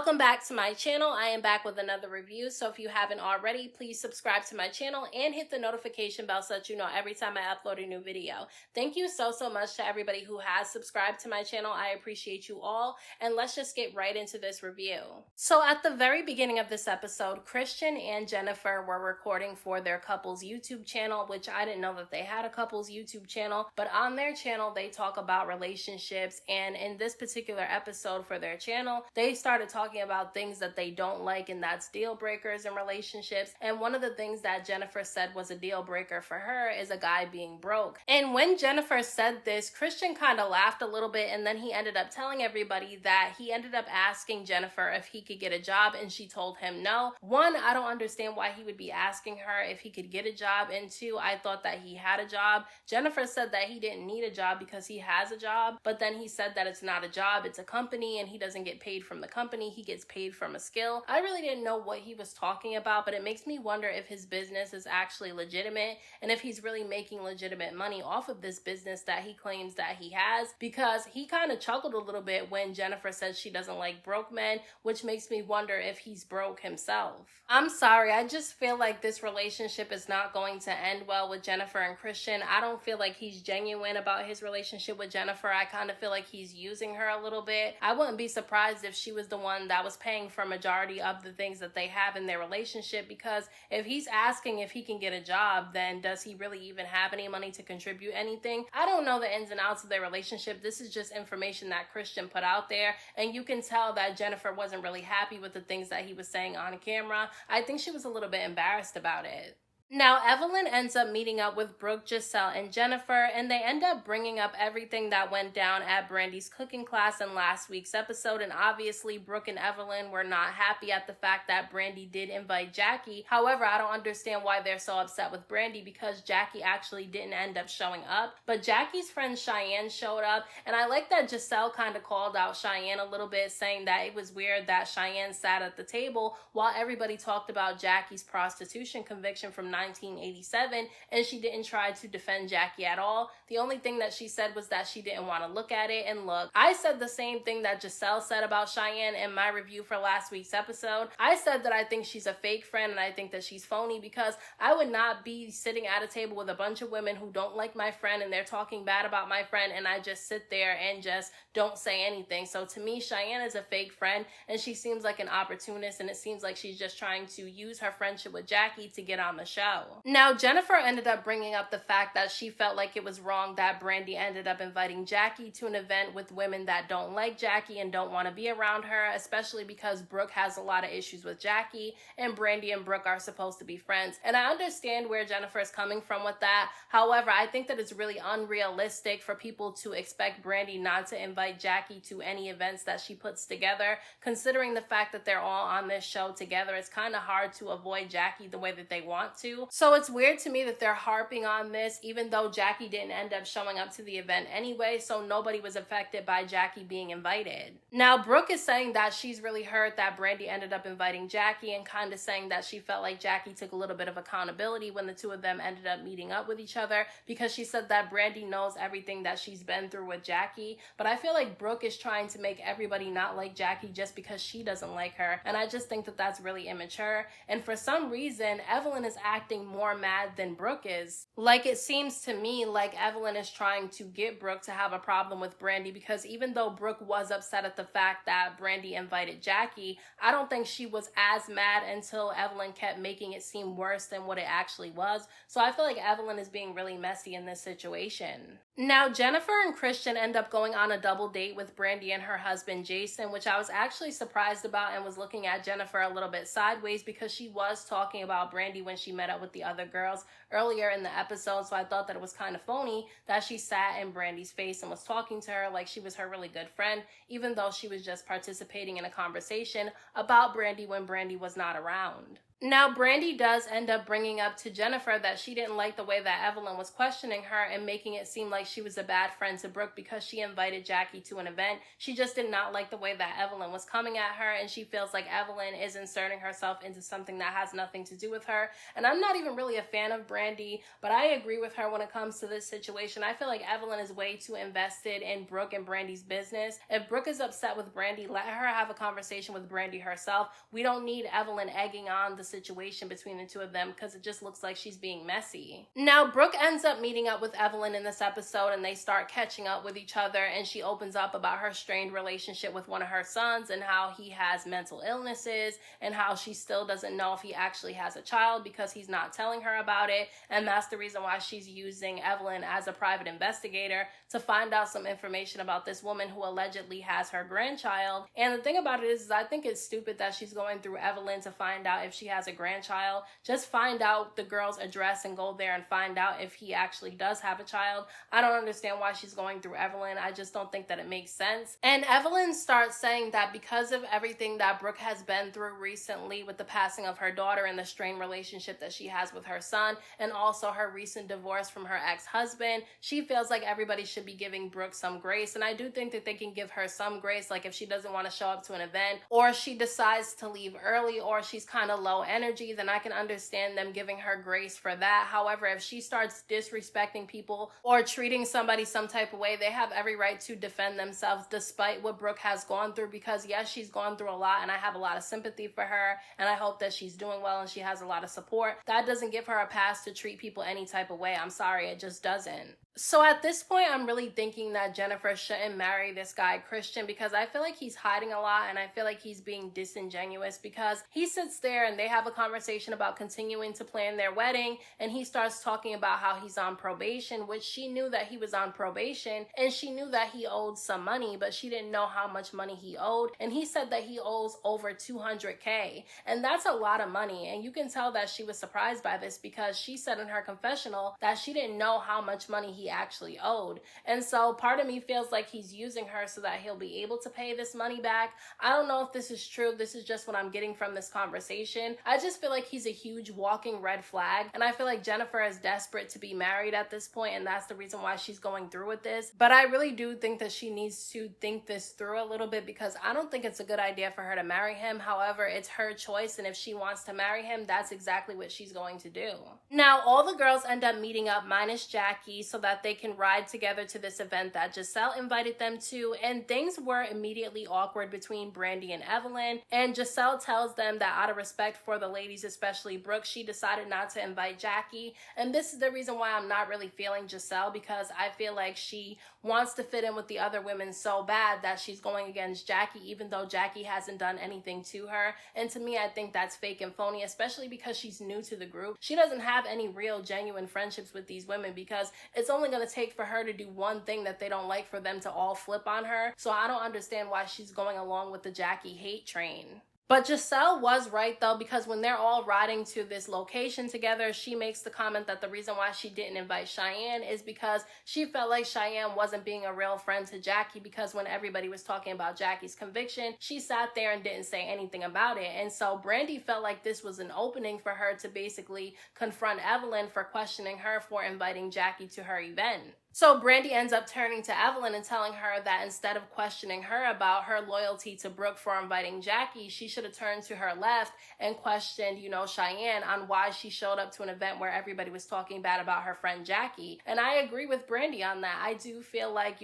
Welcome back to my channel. I am back with another review, so if you haven't already, please subscribe to my channel and hit the notification bell so that you know every time I upload a new video. Thank you so much to everybody who has subscribed to my channel. I appreciate you all, and let's just get right into this review. So at the very beginning of this episode, Christian and Jennifer were recording for their couple's YouTube channel, which I didn't know that they had a couple's YouTube channel, but on their channel they talk about relationships, and in this particular episode for their channel, they started talking about things that they don't like, and that's deal breakers in relationships. And one of the things that Jennifer said was a deal breaker for her is a guy being broke. And when Jennifer said this, Christian kind of laughed a little bit, and then he ended up telling everybody that he ended up asking Jennifer if he could get a job, and she told him no. One, I don't understand why he would be asking her if he could get a job, and two, I thought that he had a job. Jennifer said that he didn't need a job because he has a job, but then he said that it's not a job, it's a company, and he doesn't get paid from the company, he gets paid from a skill. I really didn't know what he was talking about, but it makes me wonder if his business is actually legitimate and if he's really making legitimate money off of this business that he claims that he has, because he kind of chuckled a little bit when Jennifer said she doesn't like broke men, which makes me wonder if he's broke himself. I'm sorry, I just feel like this relationship is not going to end well with Jennifer and Christian. I don't feel like he's genuine about his relationship with Jennifer. I kind of feel like he's using her a little bit. I wouldn't be surprised if she was the one that was paying for majority of the things that they have in their relationship, because if he's asking if he can get a job, then does he really even have any money to contribute anything? I don't know the ins and outs of their relationship. This is just information that Christian put out there, and you can tell that Jennifer wasn't really happy with the things that he was saying on camera. I think she was a little bit embarrassed about it. Now, Evelyn ends up meeting up with Brooke, Giselle, and Jennifer, and they end up bringing up everything that went down at Brandi's cooking class in last week's episode, and obviously Brooke and Evelyn were not happy at the fact that Brandi did invite Jackie. However, I don't understand why they're so upset with Brandi, because Jackie actually didn't end up showing up, but Jackie's friend Cheyenne showed up, and I like that Giselle kind of called out Cheyenne a little bit, saying that it was weird that Cheyenne sat at the table while everybody talked about Jackie's prostitution conviction from 1987, and she didn't try to defend Jackie at all. The only thing that she said was that she didn't want to look at it. And look, I said the same thing that Giselle said about Cheyenne in my review for last week's episode. I said that I think she's a fake friend and I think that she's phony, because I would not be sitting at a table with a bunch of women who don't like my friend and they're talking bad about my friend, and I just sit there and just don't say anything. So to me, Cheyenne is a fake friend, and she seems like an opportunist, and it seems like she's just trying to use her friendship with Jackie to get on the show. Now, Jennifer ended up bringing up the fact that she felt like it was wrong that Brandi ended up inviting Jackie to an event with women that don't like Jackie and don't want to be around her, especially because Brooke has a lot of issues with Jackie, and Brandi and Brooke are supposed to be friends. And I understand where Jennifer is coming from with that. However, I think that it's really unrealistic for people to expect Brandi not to invite Jackie to any events that she puts together. Considering the fact that they're all on this show together, it's kind of hard to avoid Jackie the way that they want to. So it's weird to me that they're harping on this, even though Jackie didn't end up showing up to the event anyway, so nobody was affected by Jackie being invited. Now, Brooke is saying that she's really hurt that Brandi ended up inviting Jackie, and kind of saying that she felt like Jackie took a little bit of accountability when the two of them ended up meeting up with each other, because she said that Brandi knows everything that she's been through with Jackie. But I feel like Brooke is trying to make everybody not like Jackie just because she doesn't like her, and I just think that that's really immature. And for some reason, Evelyn is acting more mad than Brooke is. Like, it seems to me like Evelyn is trying to get Brooke to have a problem with Brandi, because even though Brooke was upset at the fact that Brandi invited Jackie, I don't think she was as mad until Evelyn kept making it seem worse than what it actually was. So I feel like Evelyn is being really messy in this situation. Now, Jennifer and Christian end up going on a double date with Brandi and her husband Jason, which I was actually surprised about, and was looking at Jennifer a little bit sideways, because she was talking about Brandi when she met up with the other girls earlier in the episode. So I thought that it was kind of phony that she sat in Brandi's face and was talking to her like she was her really good friend, even though she was just participating in a conversation about Brandi when Brandi was not around. Now, Brandi does end up bringing up to Jennifer that she didn't like the way that Evelyn was questioning her and making it seem like she was a bad friend to Brooke because she invited Jackie to an event. She just did not like the way that Evelyn was coming at her, and she feels like Evelyn is inserting herself into something that has nothing to do with her. And I'm not even really a fan of Brandi, but I agree with her when it comes to this situation. I feel like Evelyn is way too invested in Brooke and Brandi's business. If Brooke is upset with Brandi, let her have a conversation with Brandi herself. We don't need Evelyn egging on the situation between the two of them because it just looks like she's being messy. Now, Brooke ends up meeting up with Evelyn in this episode, and they start catching up with each other, and she opens up about her strained relationship with one of her sons and how he has mental illnesses and how she still doesn't know if he actually has a child because he's not telling her about it, and that's the reason why she's using Evelyn as a private investigator to find out some information about this woman who allegedly has her grandchild. And the thing about it is I think it's stupid that she's going through Evelyn to find out if she has a grandchild. Just find out the girl's address and go there and find out if he actually does have a child. I don't understand why she's going through Evelyn. I just don't think that it makes sense. And Evelyn starts saying that because of everything that Brooke has been through recently with the passing of her daughter and the strained relationship that she has with her son, and also her recent divorce from her ex-husband, she feels like everybody should be giving Brooke some grace. And I do think that they can give her some grace, like if she doesn't want to show up to an event, or she decides to leave early, or she's kind of low energy, then I can understand them giving her grace for that. However, if she starts disrespecting people or treating somebody some type of way, they have every right to defend themselves despite what Brooke has gone through, because yes, she's gone through a lot and I have a lot of sympathy for her and I hope that she's doing well and she has a lot of support. That doesn't give her a pass to treat people any type of way. I'm sorry, it just doesn't. So at this point, I'm really thinking that Jennifer shouldn't marry this guy, Christian, because I feel like he's hiding a lot and I feel like he's being disingenuous, because he sits there and they have a conversation about continuing to plan their wedding, and he starts talking about how he's on probation, which she knew that he was on probation and she knew that he owed some money, but she didn't know how much money he owed. And he said that he owes over $200K, and that's a lot of money. And you can tell that she was surprised by this because she said in her confessional that she didn't know how much money he actually owed. And so part of me feels like he's using her so that he'll be able to pay this money back. I don't know if this is true. This is just what I'm getting from this conversation. I just feel like he's a huge walking red flag, and I feel like Jennifer is desperate to be married at this point, and that's the reason why she's going through with this. But I really do think that she needs to think this through a little bit, because I don't think it's a good idea for her to marry him. However, it's her choice, and if she wants to marry him, that's exactly what she's going to do. Now, all the girls end up meeting up minus Jackie so that they can ride together to this event that Jac'el invited them to, and things were immediately awkward between Brandi and Evelyn, and Jac'el tells them that out of respect for the ladies, especially Brooke, she decided not to invite Jackie. And this is the reason why I'm not really feeling Jac'el, because I feel like she wants to fit in with the other women so bad that she's going against Jackie, even though Jackie hasn't done anything to her. And to me, I think that's fake and phony, especially because she's new to the group. She doesn't have any real genuine friendships with these women, because it's only going to take for her to do one thing that they don't like for them to all flip on her. So I don't understand why she's going along with the Jackie hate train. But Jac'el was right though, because when they're all riding to this location together, she makes the comment that the reason why she didn't invite Cheyenne is because she felt like Cheyenne wasn't being a real friend to Jackie, because when everybody was talking about Jackie's conviction, she sat there and didn't say anything about it. And so Brandi felt like this was an opening for her to basically confront Evelyn for questioning her for inviting Jackie to her event. So Brandi ends up turning to Evelyn and telling her that instead of questioning her about her loyalty to Brooke for inviting Jackie, she should have turned to her left and questioned, Cheyenne on why she showed up to an event where everybody was talking bad about her friend Jackie. And I agree with Brandi on that. I do feel like,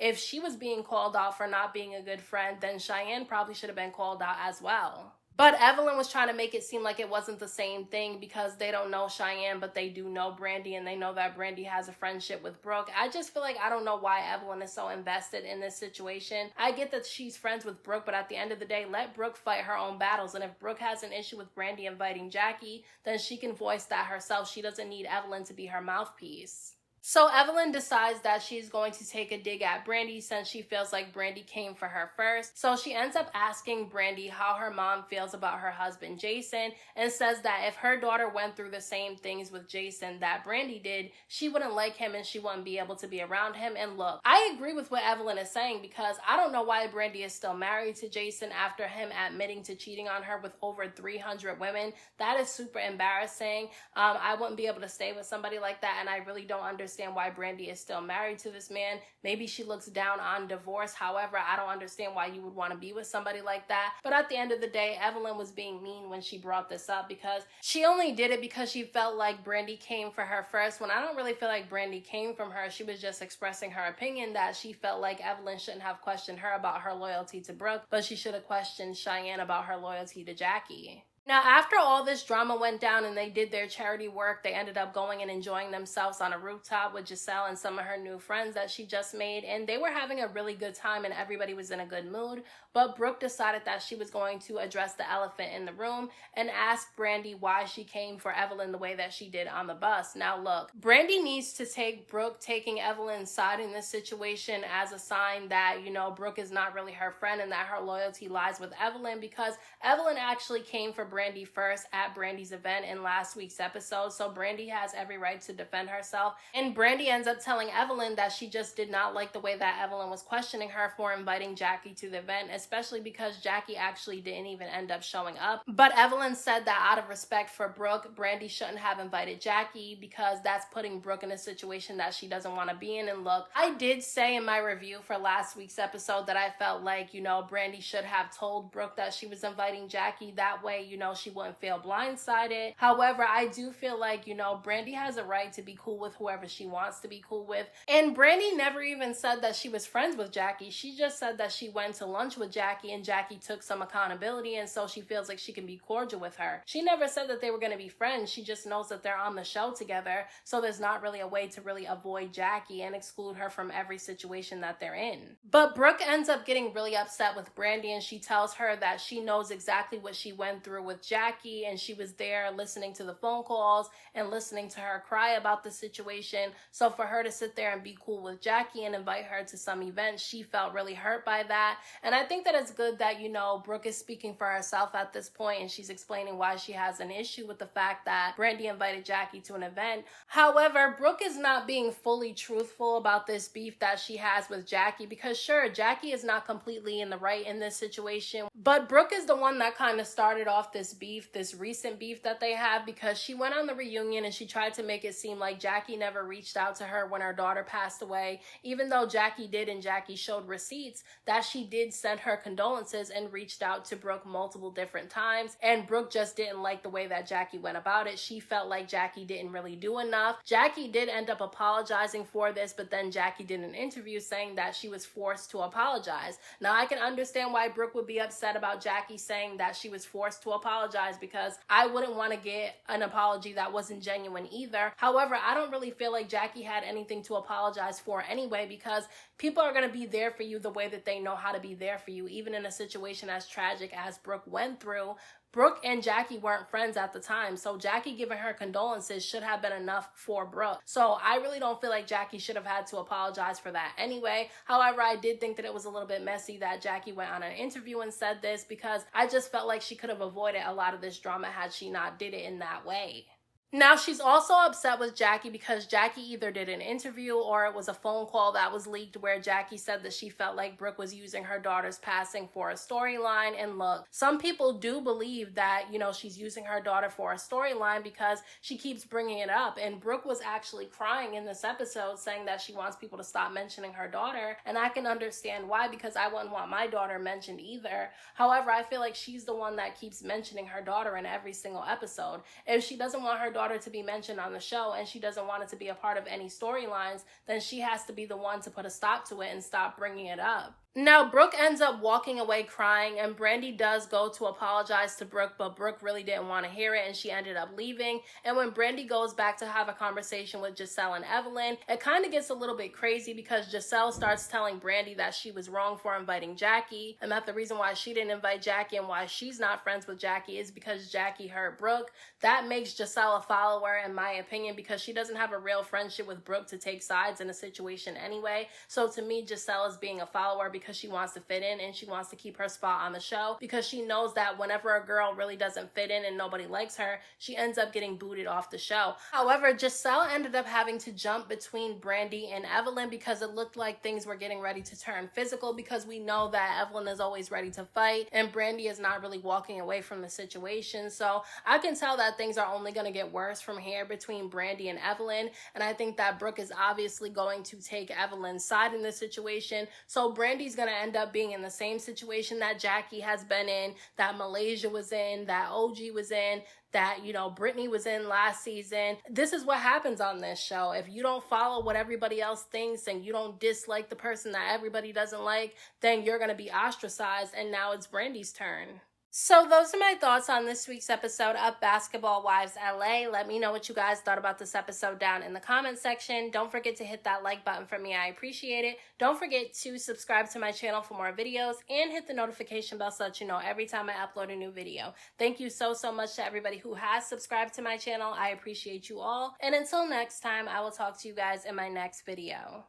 if she was being called out for not being a good friend, then Cheyenne probably should have been called out as well. But Evelyn was trying to make it seem like it wasn't the same thing because they don't know Cheyenne, but they do know Brandi, and they know that Brandi has a friendship with Brooke. I just feel like I don't know why Evelyn is so invested in this situation. I get that she's friends with Brooke, but at the end of the day, let Brooke fight her own battles. And if Brooke has an issue with Brandi inviting Jackie, then she can voice that herself. She doesn't need Evelyn to be her mouthpiece. So Evelyn decides that she's going to take a dig at Brandi since she feels like Brandi came for her first. So she ends up asking Brandi how her mom feels about her husband Jason, and says that if her daughter went through the same things with Jason that Brandi did, she wouldn't like him and she wouldn't be able to be around him. And look, I agree with what Evelyn is saying, because I don't know why Brandi is still married to Jason after him admitting to cheating on her with over 300 women. That is super embarrassing. I wouldn't be able to stay with somebody like that, and I really don't understand why Brandi is still married to this man. Maybe she looks down on divorce. However, I don't understand why you would want to be with somebody like that. But at the end of the day, Evelyn was being mean when she brought this up, because she only did it because she felt like Brandi came for her first, when I don't really feel like Brandi came from her. She was just expressing her opinion that she felt like Evelyn shouldn't have questioned her about her loyalty to Brooke, but she should have questioned Cheyenne about her loyalty to Jackie. Now, after all this drama went down and they did their charity work, they ended up going and enjoying themselves on a rooftop with Jac'El and some of her new friends that she just made, and they were having a really good time and everybody was in a good mood. But Brooke decided that she was going to address the elephant in the room and ask Brandi why she came for Evelyn the way that she did on the bus. Now look, Brandi needs to take Brooke taking Evelyn's side in this situation as a sign that, you know, Brooke is not really her friend and that her loyalty lies with Evelyn, because Evelyn actually came for Brandi first at Brandi's event in last week's episode, so Brandi has every right to defend herself. And Brandi ends up telling Evelyn that she just did not like the way that Evelyn was questioning her for inviting Jackie to the event, especially because Jackie actually didn't even end up showing up. But Evelyn said that out of respect for Brooke, Brandi shouldn't have invited Jackie because that's putting Brooke in a situation that she doesn't want to be in. And look, I did say in my review for last week's episode that I felt like, you know, Brandi should have told Brooke that she was inviting Jackie. That way, you know, she wouldn't feel blindsided. However, I do feel like, you know, Brandi has a right to be cool with whoever she wants to be cool with. And Brandi never even said that she was friends with Jackie. She just said that she went to lunch with Jackie and Jackie took some accountability, and so she feels like she can be cordial with her. She never said that they were going to be friends. She just knows that they're on the show together, so there's not really a way to really avoid Jackie and exclude her from every situation that they're in. But Brooke ends up getting really upset with Brandi, and she tells her that she knows exactly what she went through with Jackie, and she was there listening to the phone calls and listening to her cry about the situation. So for her to sit there and be cool with Jackie and invite her to some event, she felt really hurt by that. And I think that it's good that, you know, Brooke is speaking for herself at this point, and she's explaining why she has an issue with the fact that Brandi invited Jackie to an event. However, Brooke is not being fully truthful about this beef that she has with Jackie, because sure, Jackie is not completely in the right in this situation, but Brooke is the one that kind of started off this beef, this recent beef that they have, because she went on the reunion and she tried to make it seem like Jackie never reached out to her when her daughter passed away, even though Jackie did, and Jackie showed receipts that she did send her condolences and reached out to Brooke multiple different times, and Brooke just didn't like the way that Jackie went about it. She felt like Jackie didn't really do enough. Jackie did end up apologizing for this, but then Jackie did an interview saying that she was forced to apologize. Now I can understand why Brooke would be upset about Jackie saying that she was forced to apologize, because I wouldn't want to get an apology that wasn't genuine either. However, I don't really feel like Jackie had anything to apologize for anyway, because people are going to be there for you the way that they know how to be there for you, even in a situation as tragic as Brooke went through. Brooke and Jackie weren't friends at the time, so Jackie giving her condolences should have been enough for Brooke. So I really don't feel like Jackie should have had to apologize for that anyway. However, I did think that it was a little bit messy that Jackie went on an interview and said this, because I just felt like she could have avoided a lot of this drama had she not did it in that way. Now, she's also upset with Jackie because Jackie either did an interview or it was a phone call that was leaked where Jackie said that she felt like Brooke was using her daughter's passing for a storyline. And look, some people do believe that, you know, she's using her daughter for a storyline because she keeps bringing it up. And Brooke was actually crying in this episode saying that she wants people to stop mentioning her daughter. And I can understand why, because I wouldn't want my daughter mentioned either. However, I feel like she's the one that keeps mentioning her daughter in every single episode. If she doesn't want her daughter to be mentioned on the show and she doesn't want it to be a part of any storylines, then she has to be the one to put a stop to it and stop bringing it up. Now, Brooke ends up walking away crying, and Brandi does go to apologize to Brooke, but Brooke really didn't want to hear it, and she ended up leaving. And when Brandi goes back to have a conversation with Jac'elle and Evelyn, it kind of gets a little bit crazy because Jac'elle starts telling Brandi that she was wrong for inviting Jackie, and that the reason why she didn't invite Jackie and why she's not friends with Jackie is because Jackie hurt Brooke. That makes Jac'elle a follower, in my opinion, because she doesn't have a real friendship with Brooke to take sides in a situation anyway. So to me, Jac'elle is being a follower because she wants to fit in and she wants to keep her spot on the show, because she knows that whenever a girl really doesn't fit in and nobody likes her, she ends up getting booted off the show. However, Jac'elle ended up having to jump between Brandi and Evelyn because it looked like things were getting ready to turn physical, because we know that Evelyn is always ready to fight and Brandi is not really walking away from the situation. So I can tell that things are only going to get worse from here between Brandi and Evelyn, and I think that Brooke is obviously going to take Evelyn's side in this situation. So Brandi's going to end up being in the same situation that Jackie has been in, that Malaysia was in, that OG was in, that, you know, Brittany was in last season. This is what happens on this show. If you don't follow what everybody else thinks and you don't dislike the person that everybody doesn't like, then you're going to be ostracized, and now it's Brandi's turn. So those are my thoughts on this week's episode of Basketball Wives LA. Let me know what you guys thought about this episode down in the comment section. Don't forget to hit that like button for me. I appreciate it. Don't forget to subscribe to my channel for more videos and hit the notification bell so that you know every time I upload a new video. Thank you so much to everybody who has subscribed to my channel. I appreciate you all. And until next time, I will talk to you guys in my next video.